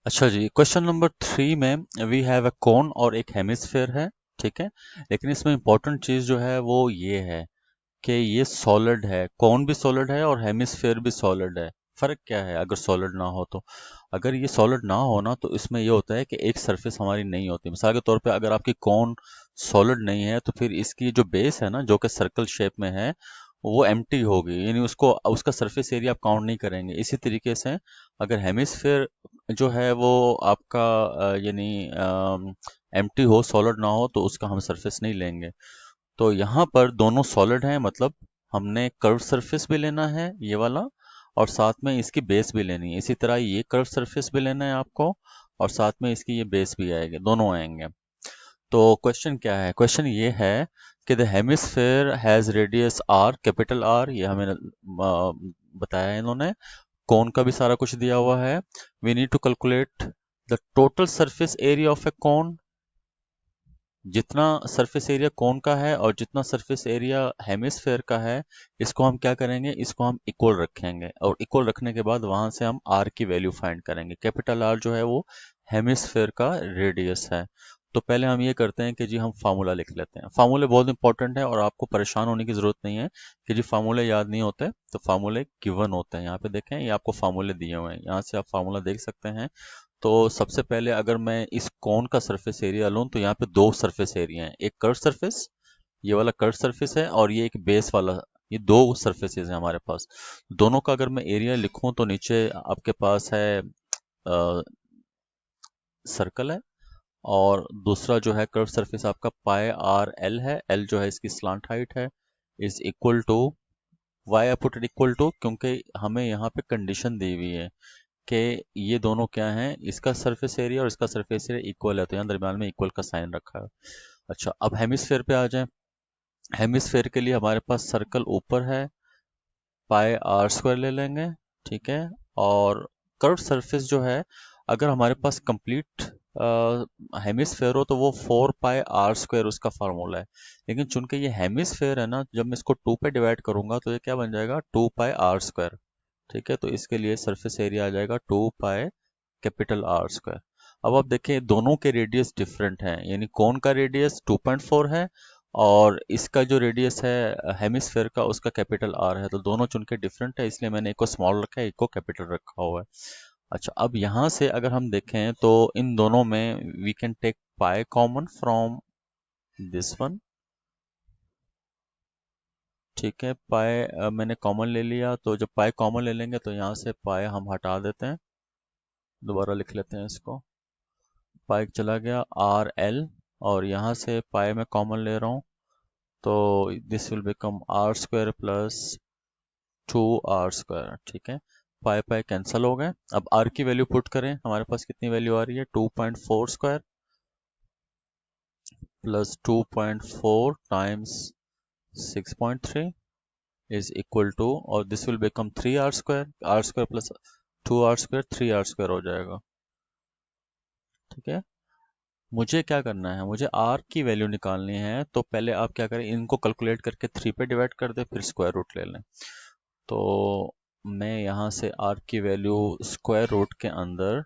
अच्छा जी, question number 3 में we have अ कोन और एक हेमिस्फेयर है। ठीक है। लेकिन इसमें इंपॉर्टेंट चीज़ जो है वो ये है कि ये सॉलिड है, कोन भी सॉलिड है और हेमिस्फेयर भी सॉलिड है। फर्क क्या है अगर सॉलिड ना हो तो? अगर ये सॉलिड ना हो ना तो इसमें ये होता है कि एक सरफेस हमारी नहीं होती। मिसाल के तौर पे अगर आपकी कोन सॉलिड नहीं है तो फिर इसकी जो बेस है ना, जो कि सर्कल शेप में है, वो एम्प्टी होगी, यानी उसको उसका सरफेस एरिया आप काउंट नहीं करेंगे। इसी तरीके से अगर हेमिस्फेयर जो है वो आपका यानी एम्प्टी हो, सॉलिड ना हो, तो उसका हम सरफेस नहीं लेंगे। तो यहाँ पर दोनों सॉलिड हैं, मतलब हमने कर्व सरफेस भी लेना है ये वाला, और साथ में इसकी बेस भी लेनी है। इसी तरह ये कर्व सरफेस भी लेना है आपको, और साथ में इसकी ये बेस भी आएगी, दोनों आएंगे। तो क्वेश्चन क्या है? क्वेश्चन ये है कि the hemisphere has radius R, capital R, ये हमें बताया है इन्होंने। कोन का भी सारा कुछ दिया हुआ है। We need to calculate the total surface area of a cone. जितना सरफेस एरिया कोन का है और जितना सरफेस एरिया हेमिस्फेयर का है, इसको हम क्या करेंगे, इसको हम इक्वल रखेंगे, और इक्वल रखने के बाद वहां से हम आर की वैल्यू फाइंड करेंगे। कैपिटल आर जो है वो हेमिस्फेयर का रेडियस है। तो पहले हम ये करते हैं कि जी हम फार्मूला लिख लेते हैं। फार्मूले बहुत इंपॉर्टेंट है और आपको परेशान होने की जरूरत नहीं है कि जी फार्मूले याद नहीं होते। तो फार्मूले गिवन होते हैं, यहाँ पे देखें, ये आपको फार्मूले दिए हुए हैं, यहाँ से आप फार्मूला देख सकते हैं। तो सबसे पहले अगर मैं इस कोन का सरफेस एरिया लूँ तो यहाँ पे दो सरफेस एरिया हैं, एक कर्व सरफेस, ये वाला कर्व सरफेस है, और ये एक बेस वाला। ये दो सरफेसेस हैं हमारे पास। दोनों का अगर मैं एरिया लिखूं तो नीचे आपके पास है सर्कल है, और दूसरा जो है कर्व सरफेस आपका पाई आर एल है। एल जो है इसकी स्लांट हाइट है, is equal to, why I put it equal to, क्योंकि हमें यहाँ पे कंडीशन दी हुई है कि ये दोनों क्या हैं, इसका सरफेस एरिया और इसका सरफेस एरिया इक्वल है, तो यहाँ दरम्यान में इक्वल का साइन रखा है। अच्छा, अब हेमिस्फेयर पे आ जाएं। हेमिस्फेयर के लिए हमारे पास सर्कल ऊपर है, पाई आर स्क्वायर ले लेंगे। ठीक है। और कर्व सरफेस जो है, अगर हमारे पास कंप्लीट हेमिस्फेयर हो तो वो 4 पाई आर स्क्वायर उसका फार्मूला है। लेकिन चूंकि ये हेमिस्फेयर है ना, जब मैं इसको 2 पे डिवाइड करूंगा तो ये क्या बन जाएगा, 2 पाई आर स्क्वायर। ठीक है। तो इसके लिए सरफेस एरिया आ जाएगा 2 पाई कैपिटल आर स्क्वायर। अब आप देखें दोनों के रेडियस डिफरेंट हैं, यानी कोन का रेडियस 2.4 है और इसका जो रेडियस है हेमिस्फेयर का, उसका कैपिटल आर है। तो दोनों चुनके डिफरेंट है, इसलिए मैंने एक को स्मॉल रखा है, एक को कैपिटल रखा हुआ है। अच्छा, अब यहाँ से अगर हम देखें तो इन दोनों में we can take pi common from this one. ठीक है। पाई मैंने कॉमन ले लिया, तो जब पाई कॉमन ले लेंगे तो यहाँ से पाई हम हटा देते हैं। दोबारा लिख लेते हैं इसको। पाई चला गया आर एल, और यहाँ से पाई में कॉमन ले रहा हूँ, तो this will become R square plus 2 R square. ठीक है। पाई पाई कैंसिल हो गए। अब आर की वैल्यू पुट करें, हमारे पास कितनी वैल्यू आ रही है, 2.4 square plus 2.4 times 6.3 is equal to, और this will become 3 R square, R square plus 2 R square, 3 R square हो जाएगा। ठीक है। मुझे क्या करना है, मुझे आर की वैल्यू निकालनी है। तो पहले आप क्या करें, इनको कैलकुलेट करके 3 पे डिवाइड कर दे, फिर स्क्वायर रूट ले लें। तो मैं यहाँ से आर की वैल्यू स्क्वायर रूट के अंदर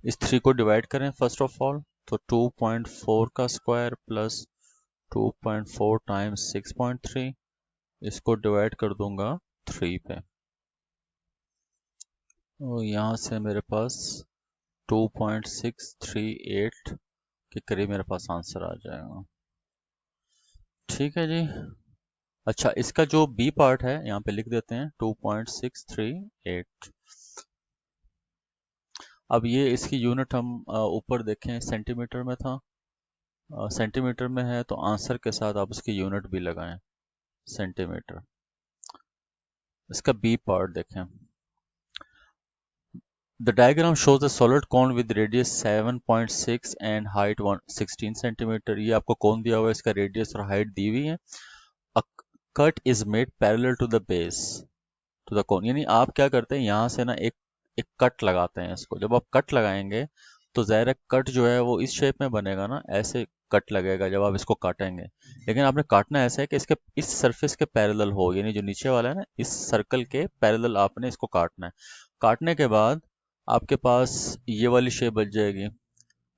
इस 3 को डिवाइड करें फर्स्ट ऑफ ऑल। तो 2.4 का स्क्वायर प्लस 2.4 टाइम्स 6.3, इसको डिवाइड कर दूंगा 3 पे। तो यहाँ से मेरे पास 2.638 के करीब मेरे पास आंसर आ जाएगा। ठीक है जी। अच्छा, इसका जो बी पार्ट है यहाँ पे लिख देते हैं 2.638। अब ये इसकी यूनिट हम ऊपर देखें सेंटीमीटर में था, सेंटीमीटर में है, तो आंसर के साथ आप उसकी यूनिट भी लगाएं, सेंटीमीटर। इसका बी पार्ट देखें। The diagram shows a solid cone with radius 7.6 and height 16 centimetre. ये आपको कौन दिया हुआ है, इसका रेडियस और हाइट दी हुई है। A cut is made parallel to the base to the cone, यानी आप क्या करते हैं, यहाँ से ना एक एक कट लगाते हैं इसको। जब आप कट लगाएंगे तो ज़ाहिर है कट जो है वो इस शेप में बनेगा ना, ऐसे कट लगेगा जब आप इसको काटेंगे। लेकिन आपने काटना ऐसा है कि इसके इस सरफेस के पैरेलल हो, यानी जो नीचे वाला है ना, इस सर्कल के पैरेलल आपने इसको काटना है। काटने के बाद आपके पास ये वाली शेप बच जाएगी,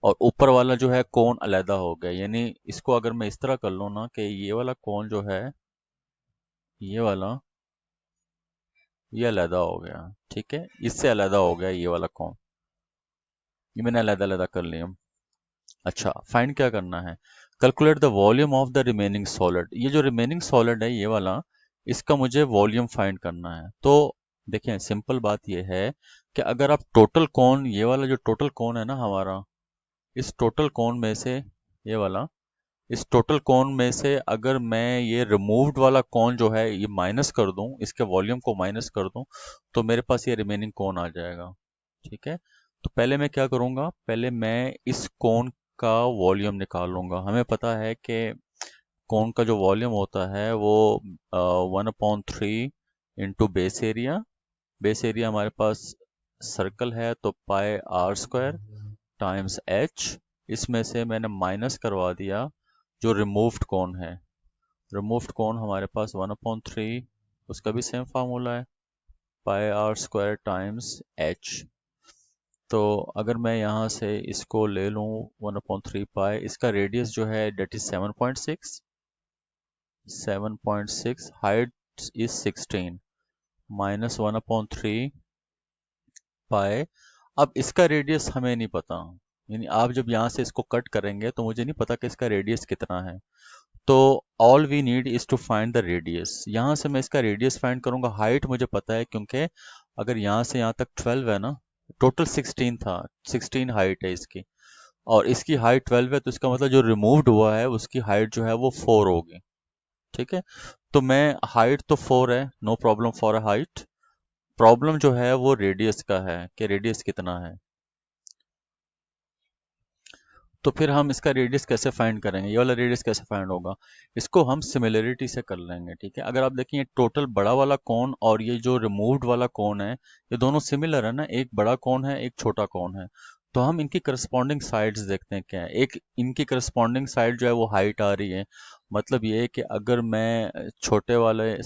और ऊपर वाला जो है कोण अलहदा हो गया। यानी इसको अगर मैं इस तरह कर लूँ ना कि ये वाला कोण जो है, ये वाला, ये अलहदा हो गया, ठीक है, इससे अलहदा हो गया ये वाला कोण। ये मैंने अलहदा अलहदा कर लिया। अच्छा, फाइंड क्या करना है? Calculate the volume of the remaining solid. ये जो रिमेनिंग सॉलिड है ये वाला, इसका मुझे वॉल्यूम फाइंड करना है। तो देखें, सिंपल बात ये है कि अगर आप टोटल कोण, ये वाला जो टोटल कोण है ना हमारा, इस टोटल कोण में से, ये वाला, इस टोटल कोण में से अगर मैं ये रिमूव्ड वाला कोण जो है ये माइनस कर दूं, इसके वॉल्यूम को माइनस कर दूं, तो मेरे पास ये रिमेनिंग कोण आ जाएगा। ठीक है, तो पहले मैं क्या करूंगा, पहले मैं इस कोण का वॉल्यूम निकाल लूंगा। हमें पता है कि कोण का जो वॉल्यूम होता है वो 1/3 into base area. Base area हमारे पास सर्कल है तो πr² टाइम्स h। इसमें से मैंने माइनस करवा दिया जो रिमूव्ड कोण है। रिमूव्ड कोण हमारे पास 1/3, उसका भी सेम फार्मूला है, πr² टाइम्स h। तो अगर मैं यहाँ से इसको ले लूँ 1/3 पाई, इसका रेडियस जो है that is 7.6, 7.6, height is 16, minus 1/3 pi. अब इसका रेडियस हमें नहीं पता, यानी आप जब यहाँ से इसको कट करेंगे तो मुझे नहीं पता कि इसका रेडियस कितना है। तो all we need is to find the radius. यहाँ से मैं इसका रेडियस फाइंड करूंगा। हाइट मुझे पता है क्योंकि अगर यहाँ से यहाँ तक 12 है ना, टोटल 16 था, 16 हाइट है इसकी, और इसकी हाइट 12 है, तो इसका मतलब जो रिमूव्ड हुआ है उसकी हाइट जो है वो 4 होगी। ठीक है, तो मैं, हाइट तो 4 है, no problem for a height. Problem जो है वो रेडियस का है कि रेडियस कितना है। तो फिर हम इसका रेडियस कैसे फाइंड करेंगे, ये वाला रेडियस कैसे फाइंड होगा? इसको हम सिमिलरिटी से कर लेंगे। ठीक है, अगर आप देखें टोटल बड़ा वाला कोण और ये जो रिमूव्ड वाला कोण है, ये दोनों सिमिलर है ना, एक बड़ा कोण है एक छोटा कोण है। तो हम इनकी करस्पॉन्डिंग साइड्स देखते हैं क्या है। एक इनकी करस्पॉन्डिंग साइड जो है वो हाइट आ रही है। मतलब ये है कि अगर मैं छोटे वाले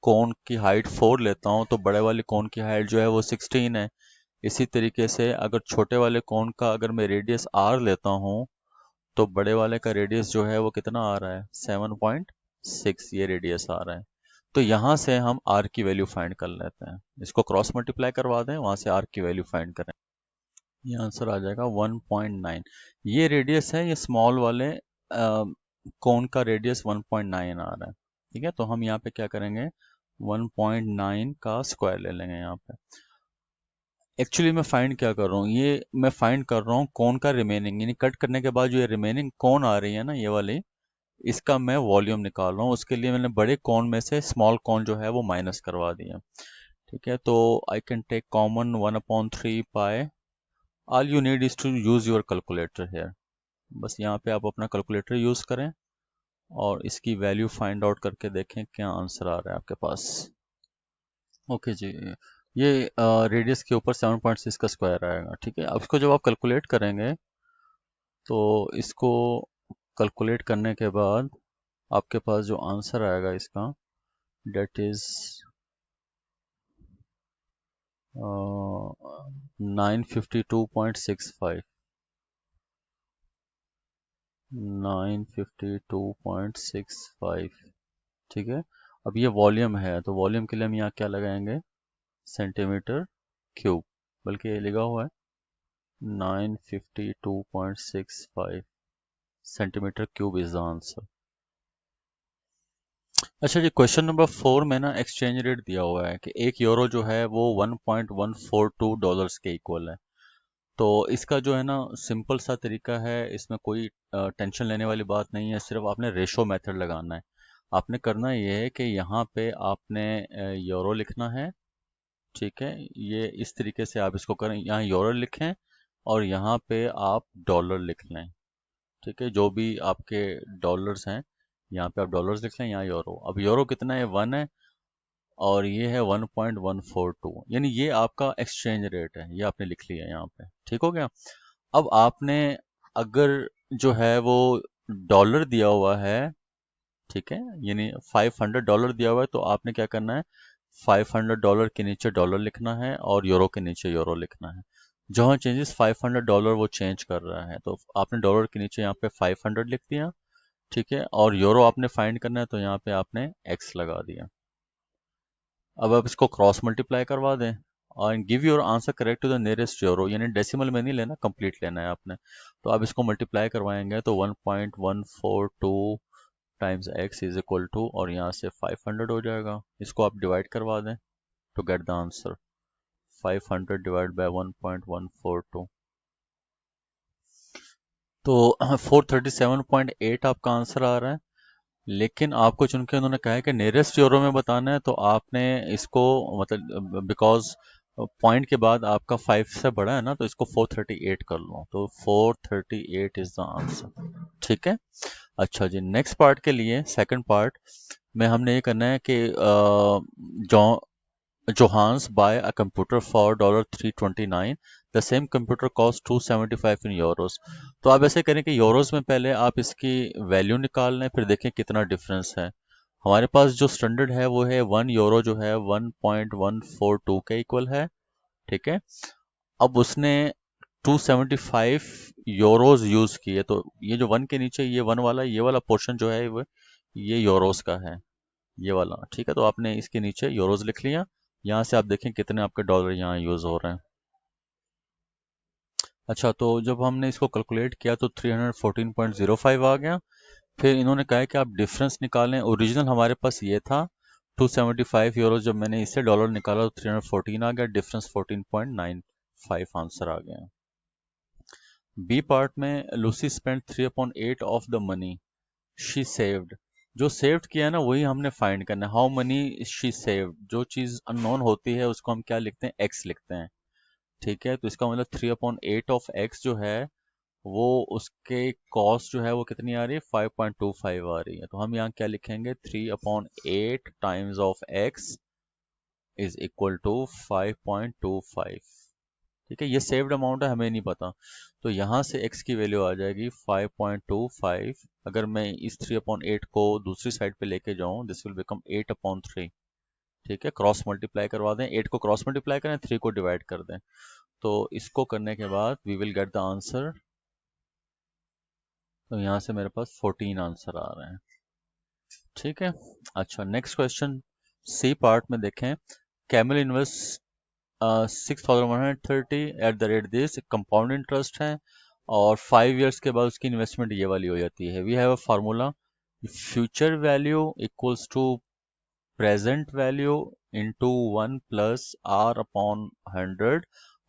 कोण की हाइट 4 लेता हूँ तो बड़े वाले कोण की हाइट जो है वो 16 है। इसी तरीके से अगर छोटे वाले कोण का अगर मैं रेडियस r लेता हूँ तो बड़े वाले का रेडियस जो है वो कितना आ रहा है, 7.6, ये रेडियस आ रहा है। तो यहाँ से हम r की वैल्यू फाइंड कर लेते हैं। इसको क्रॉस मल्टीप्लाई करवा दें, वहां से r की वैल्यू फाइंड करें। ये आंसर आ जाएगा 1.9। ये रेडियस है, ये स्मॉल वाले कोण का रेडियस 1.9 आ रहा है। ठीक है, तो हम यहाँ पे क्या करेंगे, 1.9 का स्क्वायर ले लेंगे यहाँ पे। एक्चुअली मैं फाइंड क्या कर रहा हूँ, ये मैं फाइंड कर रहा हूँ कोन का रिमेनिंग, यानी कट करने के बाद जो ये रिमेनिंग कोन आ रही है ना ये वाली, इसका मैं वॉल्यूम निकाल रहा हूँ। उसके लिए मैंने बड़े कोन में से स्मॉल कोन जो है वो माइनस करवा दिया। ठीक है, तो I can take common 1/3 pi. All you need is to use your calculator here. बस यहाँ पे आप अपना कैलकुलेटर यूज करें और इसकी वैल्यू फाइंड आउट करके देखें क्या आंसर आ रहा है आपके पास। ओके जी, ये रेडियस के ऊपर 7.6 का स्क्वायर आएगा। ठीक है, अब इसको जब आप कैलकुलेट करेंगे तो इसको कैलकुलेट करने के बाद आपके पास जो आंसर आएगा इसका, डेट इज 952.65। 952.65। ठीक है, अब ये वॉल्यूम है तो वॉल्यूम के लिए हम यहाँ क्या लगाएंगे, सेंटीमीटर क्यूब, बल्कि ये लिखा हुआ है 952.65 centimetre cube is the answer. अच्छा जी, क्वेश्चन नंबर 4 में ना एक्सचेंज रेट दिया हुआ है कि 1 यूरो जो है वो 1.142 के इक्वल है। तो इसका जो है ना सिंपल सा तरीका है, इसमें कोई टेंशन लेने वाली बात नहीं है, सिर्फ आपने रेशो मेथड लगाना है। आपने करना ये है कि यहाँ पे आपने यूरो लिखना है। ठीक है, ये इस तरीके से आप इसको करें, यहाँ यूरो लिखें और यहाँ पे आप डॉलर लिख लें। ठीक है, जो भी आपके डॉलर्स हैं यहाँ पे आप डॉलर्स लिख लें, यहाँ यूरो। अब यूरो कितना है, 1 है, और ये है 1.142, यानी ये आपका एक्सचेंज रेट है, ये आपने लिख लिया यहाँ पे। ठीक हो गया। अब आपने अगर जो है वो डॉलर दिया हुआ है, ठीक है, यानी $500 दिया हुआ है, तो आपने क्या करना है, $500 के नीचे डॉलर लिखना है और यूरो के नीचे यूरो लिखना है। जहाँ चेंजेस $500 वो चेंज कर रहा है, तो आपने डॉलर के नीचे यहाँ पे 500 लिख दिया, ठीक है, और यूरो आपने फाइंड करना है तो यहाँ पे आपने x लगा दिया। अब आप इसको क्रॉस मल्टीप्लाई करवा दें और give your answer correct to the nearest euro, यानी डेसिमल में नहीं लेना, कंप्लीट लेना है आपने। तो आप इसको मल्टीप्लाई करवाएंगे तो 1.142 times x is equal to, और यहाँ से 500 हो जाएगा। इसको आप डिवाइड करवा दें to get the answer. 500 divide by 1.142, तो 437.8 आपका आंसर आ रहा है। लेकिन आपको चूंकि उन्होंने कहा है कि नियरेस्ट यूरो में बताना है, तो आपने इसको मतलब बिकॉज पॉइंट के बाद आपका 5 से बड़ा है ना, तो इसको 438 कर लो, तो 438 इज द आंसर, ठीक है। अच्छा जी, नेक्स्ट पार्ट के लिए सेकंड पार्ट में हमने ये करना है कि जो Johans buy a computer for $329. The same computer costs 275 in euros. तो आप ऐसे करें कि यूरोस में पहले आप इसकी वैल्यू निकाल लें, फिर देखें कितना डिफरेंस है। हमारे पास जो स्टैंडर्ड है वो है 1 यूरो जो है 1.142 के इक्वल है, ठीक है। अब उसने 275 यूरोज यूज किए, तो ये जो वन के नीचे ये वन वाला, ये वाला पोर्शन जो है वो ये यूरोस का है, ये वाला, ठीक है। तो आपने इसके नीचे यूरोज लिख लिया। यहाँ से आप देखें कितने आपके डॉलर यहाँ यूज हो रहे हैं। अच्छा, तो जब हमने इसको कैलकुलेट किया तो 314.05 आ गया। फिर इन्होंने कहा है कि आप डिफरेंस निकालें। ओरिजिनल हमारे पास ये था 275 यूरो, जब मैंने इससे डॉलर निकाला तो 314 आ गया, डिफरेंस 14.95 आंसर आ गया। बी पार्ट में Lucy spend 3/8 of the money she saved. जो सेव्ड किया है ना वही हमने फाइंड करना है। हाउ मनी शी सेव्ड, जो चीज अननोन होती है उसको हम क्या लिखते हैं, एक्स लिखते हैं, ठीक है। तो इसका मतलब 3/8 ऑफ एक्स जो है वो उसके कॉस्ट जो है वो कितनी आ रही है, 5.25 आ रही है। तो हम यहाँ क्या लिखेंगे, 3/8 times of x is equal to 5.25, ठीक है। ये सेव्ड अमाउंट है, हमें नहीं पता, तो यहाँ से x की वैल्यू आ जाएगी 5.25। अगर मैं इस 3/8 को दूसरी साइड पे लेके जाऊँ, दिस विल बिकम 8/3, ठीक है। क्रॉस मल्टीप्लाई करवा दें, 8 को क्रॉस मल्टीप्लाई करें, 3 को डिवाइड कर दें, तो इसको करने के बाद we will get the answer. तो यहाँ से मेरे पास 14 आंसर आ रहे हैं, ठीक है। अच्छा, नेक्स्ट क्वेश्चन सी पार्ट में देखें। Camel invest 6,130 at the rate this, compound interest है, और 5 इयर्स के बाद उसकी इन्वेस्टमेंट ये वाली हो जाती है। We have a formula, future value equals to present value into 1 + r/100,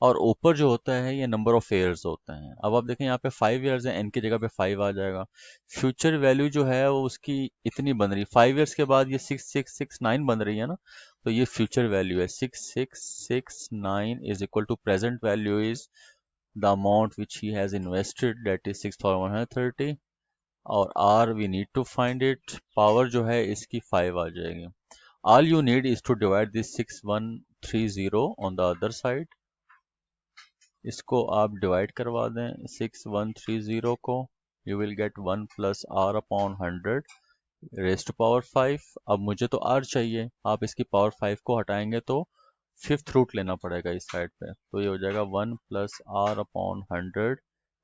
और ऊपर जो होता है ये नंबर ऑफ ईयर्स होते हैं। अब आप देखें यहाँ पे 5 इयर्स है, n की जगह पे 5 आ जाएगा। फ्यूचर वैल्यू जो है वो उसकी इतनी बन रही, 5 इयर्स के बाद ये 6669 बन रही है ना, तो ये फ्यूचर वैल्यू है। 6669 is equal to present value is the amount which he has invested, that is 6,130, और r we need to find it. Power जो है इसकी 5 आ जाएगी। All you need is to divide this 6130 on the other side. इसको आप divide करवा दें 6130 को, you will get 1 + r/100 raised to power 5। अब मुझे तो r चाहिए, आप इसकी पावर 5 को हटाएंगे तो फिफ्थ रूट लेना पड़ेगा इस साइड पे, तो ये हो जाएगा 1 + r/100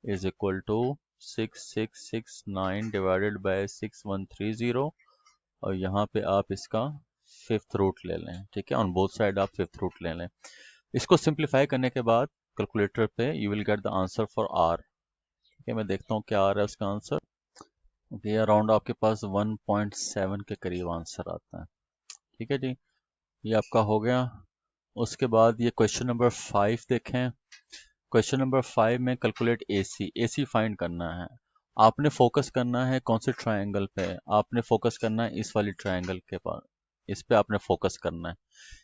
is equal to 6669 divided by 6130, और यहाँ पे आप इसका फिफ्थ रूट ले लें, ठीक है। ऑन बोथ साइड आप फिफ्थ रूट ले लें। इसको सिंप्लीफाई करने के बाद कैलकुलेटर पे you will get the answer for R, ठीक है। मैं देखता हूँ क्या आ रहा है उसका आंसर। ओके, अराउंड आपके पास 1.7 के करीब आंसर आता है, ठीक है जी। ये आपका हो गया। उसके बाद ये क्वेश्चन नंबर 5 देखें। क्वेश्चन नंबर 5 में कैलकुलेट AC, AC फाइंड करना है। आपने फोकस करना है कौन से ट्रायंगल पे, आपने फोकस करना है इस वाली ट्रायंगल के पास, इस पे आपने फोकस करना है।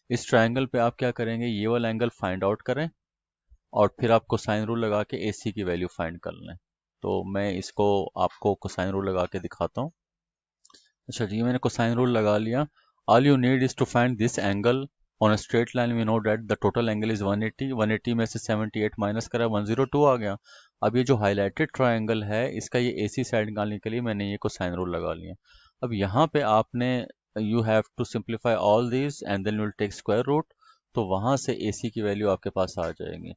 इस ट्रायंगल पे आप क्या करेंगे, ये वाला एंगल फाइंड आउट करें और फिर आप कोसाइन रूल लगा के AC की वैल्यू फाइंड कर लें। तो मैं इसको आपको कोसाइन रूल लगा के दिखाता हूँ। अच्छा जी, मैंने कोसाइन रूल लगा लिया। All you need is to find this angle on a straight line. We know that the total angle is 180, 180 में से 78 माइनस करा 102 आ गया। अब ये जो हाईलाइटेड ट्रायंगल है इसका ये AC साइड निकालने के लिए मैंने ये कोसाइन रूल लगा लिया। अब यहाँ पे आपने you have to simplify all this and then you will take square root, तो वहां से AC की वैल्यू आपके पास आ जाएगी।